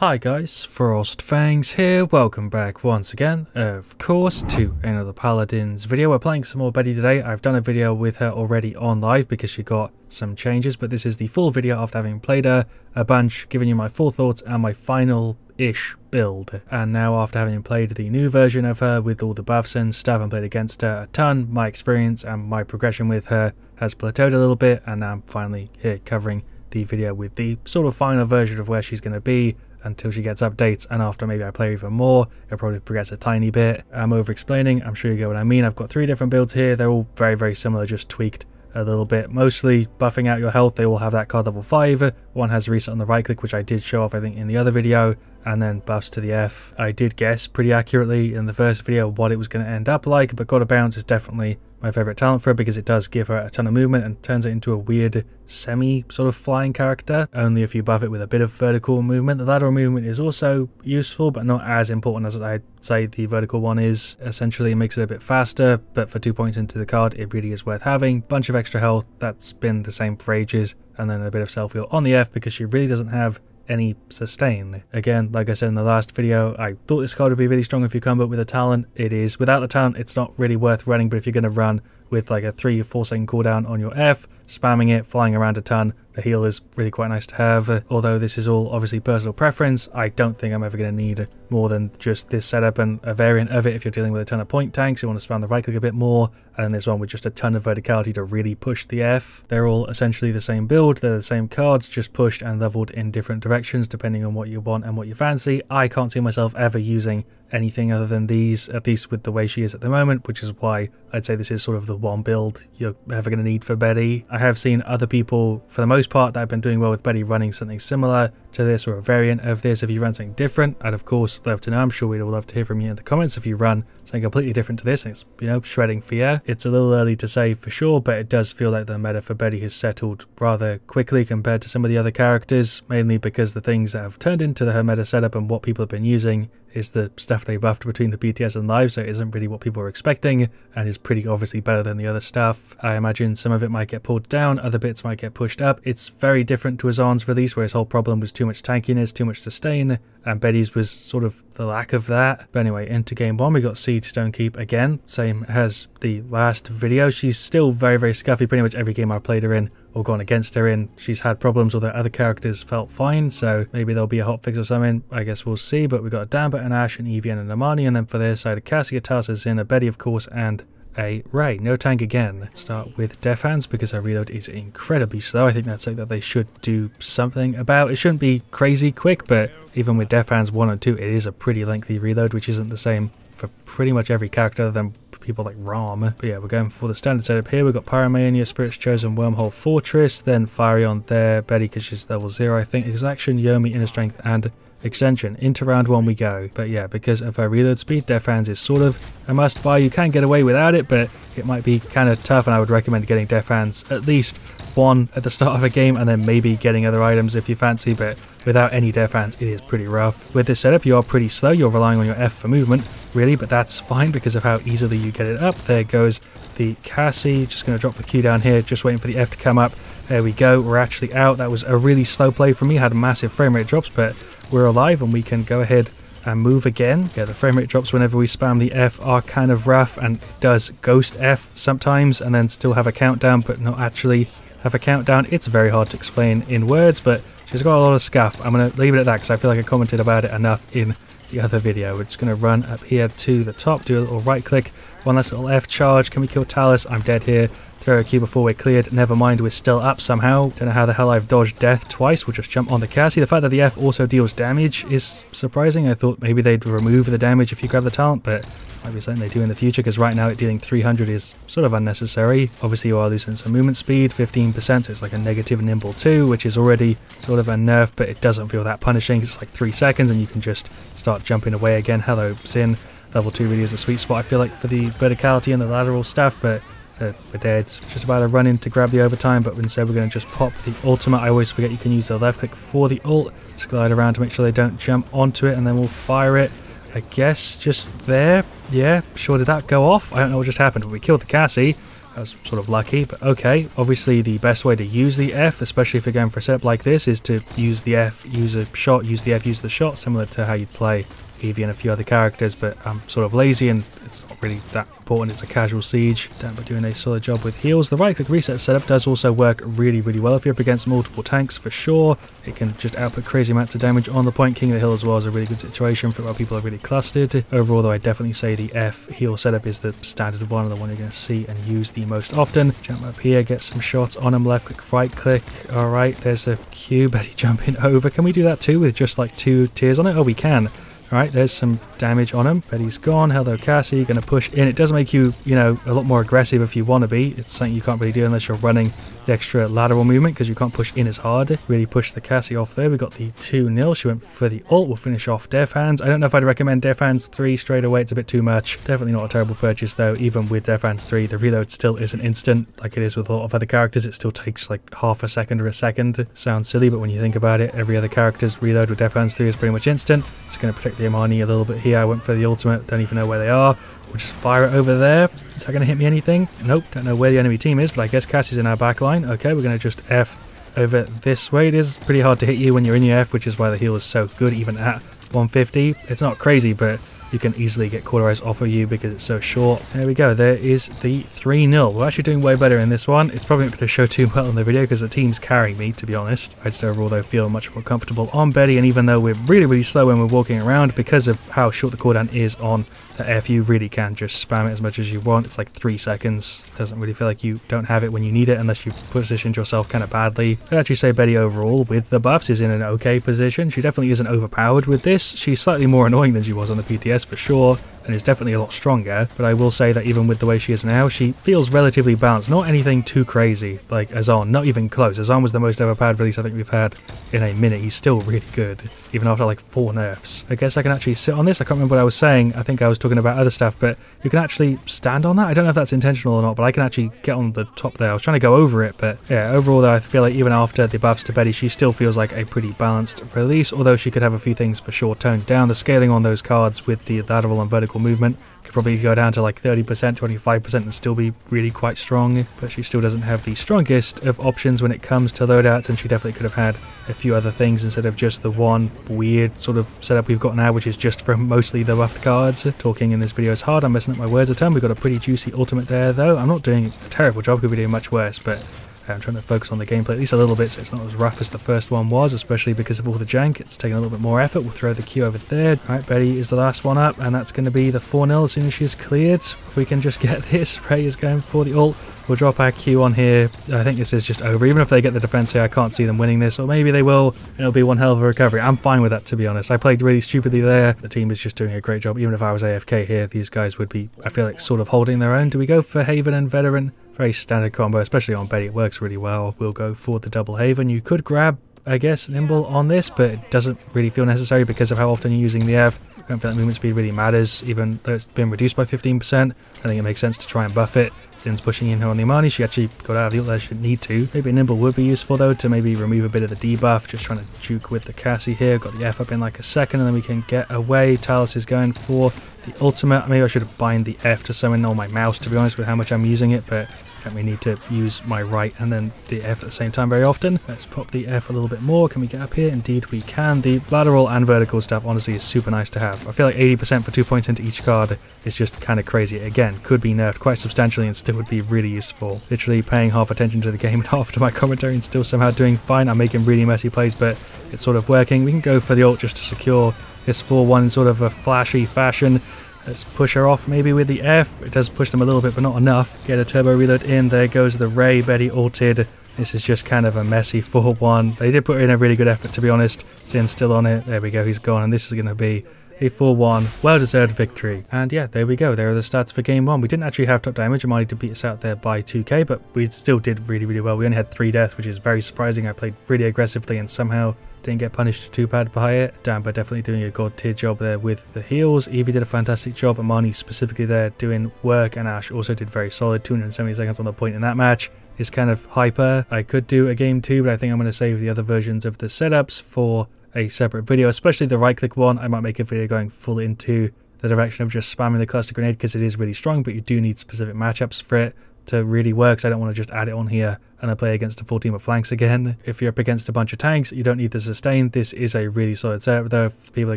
Hi guys, FrostFangs here, welcome back once again, of course, to another Paladins video. We're playing some more Betty today. I've done a video with her already on live because she got some changes, but this is the full video after having played her a bunch, giving you my full thoughts and my final-ish build. And now after having played the new version of her with all the buffs and stuff and played against her a ton, my experience and my progression with her has plateaued a little bit, and now I'm finally here covering the video with the sort of final version of where she's going to be until she gets updates, and after maybe I play even more, it'll probably progress a tiny bit. I'm over explaining, I'm sure you get what I mean. I've got 3 different builds here, they're all very similar, just tweaked a little bit. Mostly buffing out your health, they all have that card level 5. One has reset on the right click, which I did show off I think in the other video, and then buffs to the F. I did guess pretty accurately in the first video what it was going to end up like, but God of Bounce is definitely my favourite talent for her because it does give her a ton of movement and turns it into a weird semi sort of flying character, only if you buff it with a bit of vertical movement. The lateral movement is also useful but not as important as I'd say the vertical one is. Essentially it makes it a bit faster, but for 2 points into the card it really is worth having. Bunch of extra health, that's been the same for ages, and then a bit of self-heal on the F because she really doesn't have any sustain. Again, like I said in the last video, I thought this card would be really strong if you come up with a talent. It is. Without the talent, it's not really worth running, but if you're going to run with like a 3 or 4 second cooldown on your F, spamming it, flying around a ton, the heal is really quite nice to have. Although this is all obviously personal preference, I don't think I'm ever going to need more than just this setup and a variant of it if you're dealing with a ton of point tanks. You want to spam the right click a bit more, and then there's one with just a ton of verticality to really push the F. They're all essentially the same build, they're the same cards, just pushed and leveled in different directions depending on what you want and what you fancy. I can't see myself ever using anything other than these, at least with the way she is at the moment, which is why I'd say this is sort of the one build you're ever going to need for Betty. I have seen other people, for the most part, that have been doing well with Betty running something similar to this or a variant of this. If you run something different, I'd of course love to know. I'm sure we'd all love to hear from you in the comments if you run something completely different to this and it's, you know, shredding fear. It's a little early to say for sure, but it does feel like the meta for Betty has settled rather quickly compared to some of the other characters, mainly because the things that have turned into her meta setup and what people have been using is the stuff they buffed between the BTS and live, so it isn't really what people were expecting and is pretty obviously better than the other stuff. I imagine some of it might get pulled down, other bits might get pushed up. It's very different to Azan's release, where his whole problem was too much tankiness, too much sustain, and Betty's was sort of the lack of that. But anyway, into game 1 we got Siege Stonekeep again, same as the last video. She's still very scuffy. Pretty much every game I've played her in or gone against her in, she's had problems, although other characters felt fine, so maybe there'll be a hotfix or something, I guess we'll see. But we've got a Damba, an Ashe, an Evian, and Amani, and then for their side a Cassie, a Tarsa, Zin, a Betty of course, and a Ray. No tank again. Start with Def Hands because her reload is incredibly slow. I think that's something that they should do something about. It shouldn't be crazy quick, but even with Def Hands 1 and 2 it is a pretty lengthy reload, which isn't the same for pretty much every character other than people like Ram. But yeah, we're going for the standard setup here. We've got Pyromania, Spirit's Chosen, Wormhole, Fortress, then Fiery on there, Betty because she's level 0 I think, Exaction, Yomi, Inner Strength, and Extension. Into round 1 we go. But yeah, because of her reload speed, Def Hands is sort of a must buy. You can get away without it, but it might be kind of tough, and I would recommend getting Def Hands at least 1 at the start of a game and then maybe getting other items if you fancy, but without any Def Hands it is pretty rough. With this setup you are pretty slow, you're relying on your F for movement really, but that's fine because of how easily you get it up. There goes the Cassie, just going to drop the Q down here, just waiting for the F to come up. There we go, we're actually out. That was a really slow play from me, had massive frame rate drops, but we're alive and we can go ahead and move again. Yeah, the frame rate drops whenever we spam the F are kind of rough, and it does ghost F sometimes and then still have a countdown but not actually have a countdown. It's very hard to explain in words, but she's got a lot of scuff. I'm going to leave it at that because I feel like I commented about it enough in the other video. We're just going to run up here to the top, do a little right click, one last little F charge. Can we kill Talus? I'm dead here. Throw a Q before we're cleared. Never mind, we're still up somehow. Don't know how the hell I've dodged death twice. We'll just jump on the Cassie. The fact that the F also deals damage is surprising. I thought maybe they'd remove the damage if you grab the talent, but might be something they do in the future because right now it dealing 300 is sort of unnecessary. Obviously you are losing some movement speed, 15%, so it's like a negative nimble 2, which is already sort of a nerf, but it doesn't feel that punishing. It's like 3 seconds and you can just start jumping away again. Hello Sin. Level 2 really is a sweet spot I feel like for the verticality and the lateral stuff, but we're dead. It's just about to run in to grab the overtime, but instead we're going to just pop the ultimate. I always forget you can use the left click for the ult. Just glide around to make sure they don't jump onto it, and then we'll fire it. I guess just there. Yeah, sure. Did that go off? I don't know what just happened, but we killed the Cassie. was sort of lucky, but okay. Obviously the best way to use the F, especially if you're going for a setup like this, is to use the F, use a shot, use the F, use the shot, similar to how you'd play Eevee and a few other characters, but I'm sort of lazy and it's not really that important. It's a casual siege. Damper doing a solid job with heals. The right click reset setup does also work really well if you're up against multiple tanks, for sure. It can just output crazy amounts of damage on the point. King of the Hill as well is a really good situation for a lot of people are really clustered. Overall though, I definitely say the F heal setup is the standard one, and the one you're going to see and use the most often. Jump up here, get some shots on him, left click, right click. Alright, there's a Q, Betty jumping over. Can we do that too with just like 2 tiers on it? Oh, we can. Alright, there's some damage on him. Betty's gone. Hello, Cassie. Going to push in. It does make you, you know, a lot more aggressive if you want to be. It's something you can't really do unless you're running the extra lateral movement, because you can't push in as hard. Really push the Cassie off there. We got the 2-0. She went for the ult. We'll finish off Def Hands. I don't know if I'd recommend Def Hands 3 straight away. It's a bit too much. Definitely not a terrible purchase though. Even with Def Hands 3, the reload still isn't instant like it is with a lot of other characters. It still takes like half a second or a second. Sounds silly, but when you think about it, every other character's reload with Def Hands 3 is pretty much instant. It's going to protect the Imani a little bit here. I went for the ultimate. Don't even know where they are. We'll just fire it over there. Is that going to hit me anything? Nope. Don't know where the enemy team is, but I guess Cassie's in our back line. Okay, we're going to just F over this way. It is pretty hard to hit you when you're in your F, which is why the heal is so good even at 150. It's not crazy, but you can easily get Cauterize off of you because it's so short. There we go. There is the 3-0. We're actually doing way better in this one. It's probably not going to show too well in the video because the team's carrying me, to be honest. I just overall though feel much more comfortable on Betty, and even though we're really slow when we're walking around, because of how short the cooldown is on the F, you really can just spam it as much as you want. It's like 3 seconds. Doesn't really feel like you don't have it when you need it unless you positioned yourself kind of badly. I'd actually say Betty overall with the buffs is in an okay position. She definitely isn't overpowered with this. She's slightly more annoying than she was on the PTS for sure, and is definitely a lot stronger, but I will say that even with the way she is now, she feels relatively balanced. Not anything too crazy like Azan, not even close. Azan was the most overpowered release I think we've had in a minute. He's still really good, even after like 4 nerfs. I guess I can actually sit on this. I can't remember what I was saying. I think I was talking about other stuff, but you can actually stand on that. I don't know if that's intentional or not, but I can actually get on the top there. I was trying to go over it, but yeah, overall though, I feel like even after the buffs to Betty, she still feels like a pretty balanced release, although she could have a few things for sure toned down. The scaling on those cards with the lateral and vertical movement could probably go down to like 30%, 25% and still be really quite strong, but she still doesn't have the strongest of options when it comes to loadouts, and she definitely could have had a few other things instead of just the one weird sort of setup we've got now, which is just from mostly the buffed cards. Talking in this video is hard. I'm messing up my words a ton. We've got a pretty juicy ultimate there though. I'm not doing a terrible job, could be doing much worse, but I'm trying to focus on the gameplay at least a little bit so it's not as rough as the first one was, especially because of all the jank. It's taking a little bit more effort. We'll throw the Q over there. Alright, Betty is the last one up, and that's going to be the 4-0 as soon as she's cleared. If we can just get this. Ray is going for the ult. We'll drop our Q on here. I think this is just over. Even if they get the defense here, I can't see them winning this, or maybe they will, and it'll be one hell of a recovery. I'm fine with that, to be honest. I played really stupidly there. The team is just doing a great job. Even if I was AFK here, these guys would be, I feel like, sort of holding their own. Do we go for Haven and Veteran? Very standard combo, especially on Betty. It works really well. We'll go for the double Haven. You could grab, I guess, Nimble on this, but it doesn't really feel necessary because of how often you're using the F. I don't feel like movement speed really matters, even though it's been reduced by 15%. I think it makes sense to try and buff it. Since pushing in her on the Imani, she actually got out of the ult there, she didn't need to. Maybe a Nimble would be useful though, to maybe remove a bit of the debuff. Just trying to juke with the Cassie here. Got the F up in like a second, and then we can get away. Talos is going for the ultimate. Maybe I should have bind the F to summon on my mouse, to be honest, with how much I'm using it, but don't really need to use my right and then the F at the same time very often. Let's pop the F a little bit more. Can we get up here? Indeed we can. The lateral and vertical stuff honestly is super nice to have. I feel like 80% for 2 points into each card is just kind of crazy. Again, could be nerfed quite substantially and still would be really useful. Literally paying half attention to the game and half to my commentary and still somehow doing fine. I'm making really messy plays, but it's sort of working. We can go for the ult just to secure this 4-1 in sort of a flashy fashion. Let's push her off maybe with the F. It does push them a little bit, but not enough. Get a turbo reload in. There goes the Ray. Betty ulted. This is just kind of a messy 4-1. They did put in a really good effort, to be honest. Zin's still on it. There we go. He's gone. And this is going to be a 4-1. Well-deserved victory. And yeah, there we go. There are the stats for game 1. We didn't actually have top damage. Imani to beat us out there by 2k, but we still did really well. We only had 3 deaths, which is very surprising. I played really aggressively and somehow didn't get punished too bad by it. Damper definitely doing a god tier job there with the heals. Eevee did a fantastic job. Imani specifically there doing work, and Ash also did very solid. 270 seconds on the point in that match is kind of hyper. I could do a game 2, but I think I'm going to save the other versions of the setups for a separate video, especially the right click one. I might make a video going full into the direction of just spamming the cluster grenade because it is really strong, but you do need specific matchups for it. to really work, so I don't want to just add it on here and then play against a full team of flanks again. If you're up against a bunch of tanks, you don't need the sustain. This is a really solid setup though. If people are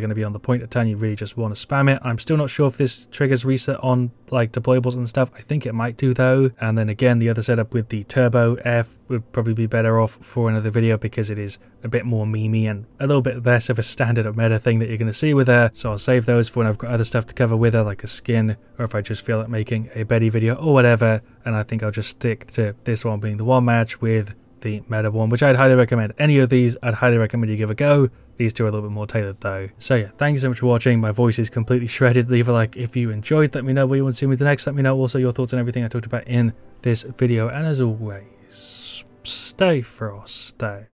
going to be on the point a ton, you really just want to spam it. I'm still not sure if this triggers reset on like deployables and stuff. I think it might do though. And then again, the other setup with the turbo F would probably be better off for another video because it is a bit more memey and a little bit less of a standard up meta thing that you're going to see with her. So I'll save those for when I've got other stuff to cover with her, like a skin, or if I just feel like making a Betty video or whatever. And I think I'll just stick to this one being the one match with the meta one, which I'd highly recommend. Any of these, I'd highly recommend you give a go. These two are a little bit more tailored though. So yeah, thank you so much for watching. My voice is completely shredded. Leave a like if you enjoyed. Let me know what you want to see me the next. Let me know also your thoughts on everything I talked about in this video. And as always, stay frosty.